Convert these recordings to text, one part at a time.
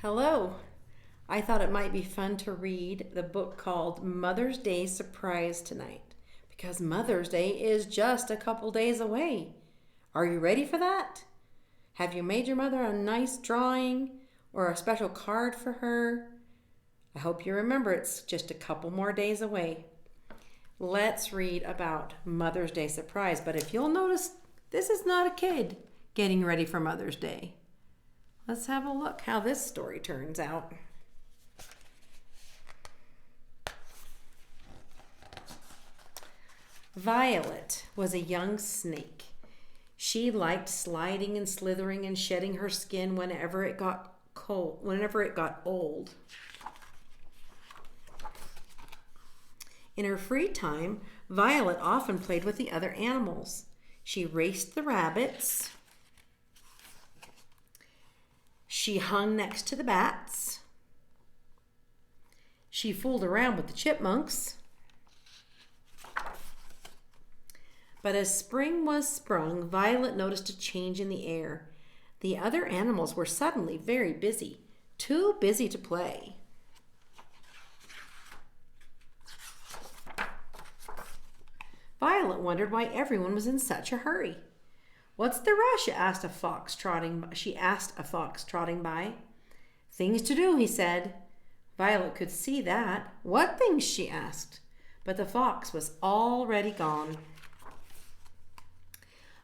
Hello. I thought it might be fun to read the book called Mother's Day Surprise tonight because Mother's Day is just a couple days away. Are you ready for that? Have you made your mother a nice drawing or a special card for her? I hope you remember it's just a couple more days away. Let's read about Mother's Day Surprise, but if you'll notice, this is not a kid getting ready for Mother's Day. Let's have a look how this story turns out. Violet was a young snake. She liked sliding and slithering and shedding her skin whenever it got old. In her free time, Violet often played with the other animals. She raced the rabbits. She hung next to the bats. She fooled around with the chipmunks. But as spring was sprung, Violet noticed a change in the air. The other animals were suddenly very busy, too busy to play. Violet wondered why everyone was in such a hurry. "What's the rush?" she asked a fox trotting by. "Things to do," he said. Violet could see that. "What things?" she asked. But the fox was already gone.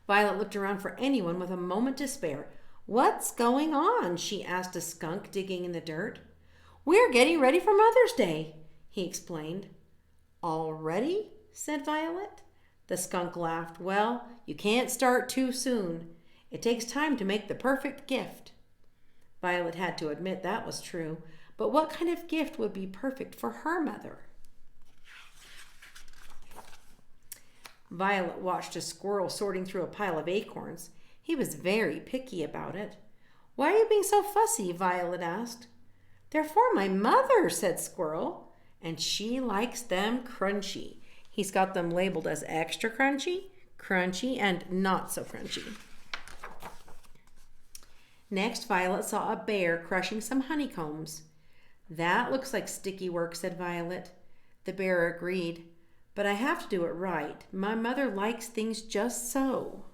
Violet looked around for anyone with a moment to spare. "What's going on?" she asked a skunk digging in the dirt. "We're getting ready for Mother's Day," he explained. "Already?" said Violet. The skunk laughed. "Well, you can't start too soon. It takes time to make the perfect gift." Violet had to admit that was true, but what kind of gift would be perfect for her mother? Violet watched a squirrel sorting through a pile of acorns. He was very picky about it. "Why are you being so fussy?" Violet asked. "They're for my mother," said Squirrel, "and she likes them crunchy." He's got them labeled as extra crunchy, crunchy, and not so crunchy. Next, Violet saw a bear crushing some honeycombs. "That looks like sticky work," said Violet. The bear agreed. "But I have to do it right. My mother likes things just so."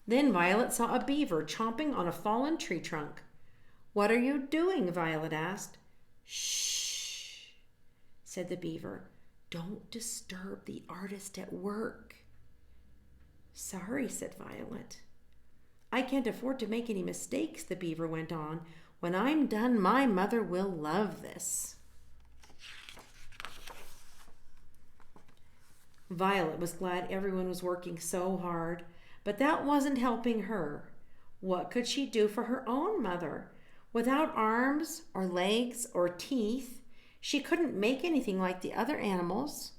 Then Violet saw a beaver chomping on a fallen tree trunk. "What are you doing?" Violet asked. "Shh," said the beaver. "Don't disturb the artist at work." "Sorry," said Violet. "I can't afford to make any mistakes," the beaver went on. "When I'm done, my mother will love this." Violet was glad everyone was working so hard, but that wasn't helping her. What could she do for her own mother? Without arms or legs or teeth, she couldn't make anything like the other animals.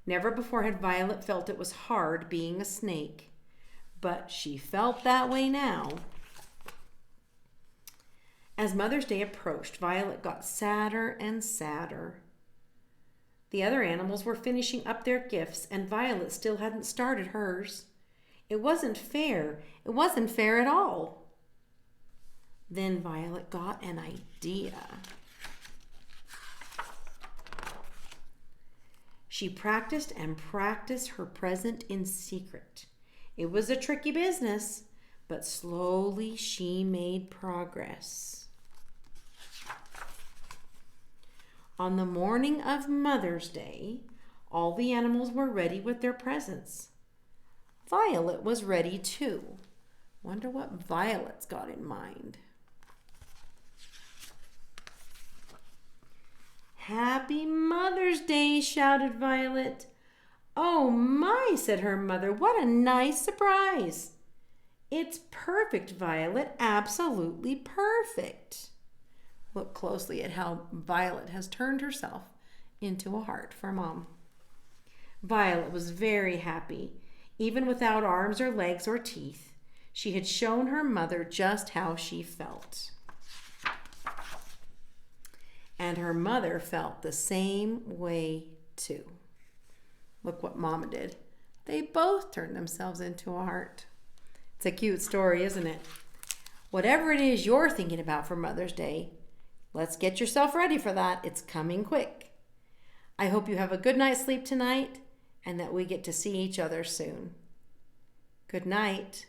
Never before had Violet felt it was hard being a snake, but she felt that way now. As Mother's Day approached, Violet got sadder and sadder. The other animals were finishing up their gifts, and Violet still hadn't started hers. It wasn't fair. It wasn't fair at all. Then Violet got an idea. She practiced and practiced her present in secret. It was a tricky business, but slowly she made progress. On the morning of Mother's Day, all the animals were ready with their presents. Violet was ready too. Wonder what Violet's got in mind. "Happy Mother's Day," shouted Violet. "Oh my," said her mother, "what a nice surprise." "It's perfect, Violet, absolutely perfect." Look closely at how Violet has turned herself into a heart for Mom. Violet was very happy. Even without arms or legs or teeth, she had shown her mother just how she felt. And her mother felt the same way too. Look what Mama did. They both turned themselves into a heart. It's a cute story, isn't it? Whatever it is you're thinking about for Mother's Day, let's get yourself ready for that. It's coming quick. I hope you have a good night's sleep tonight and that we get to see each other soon. Good night.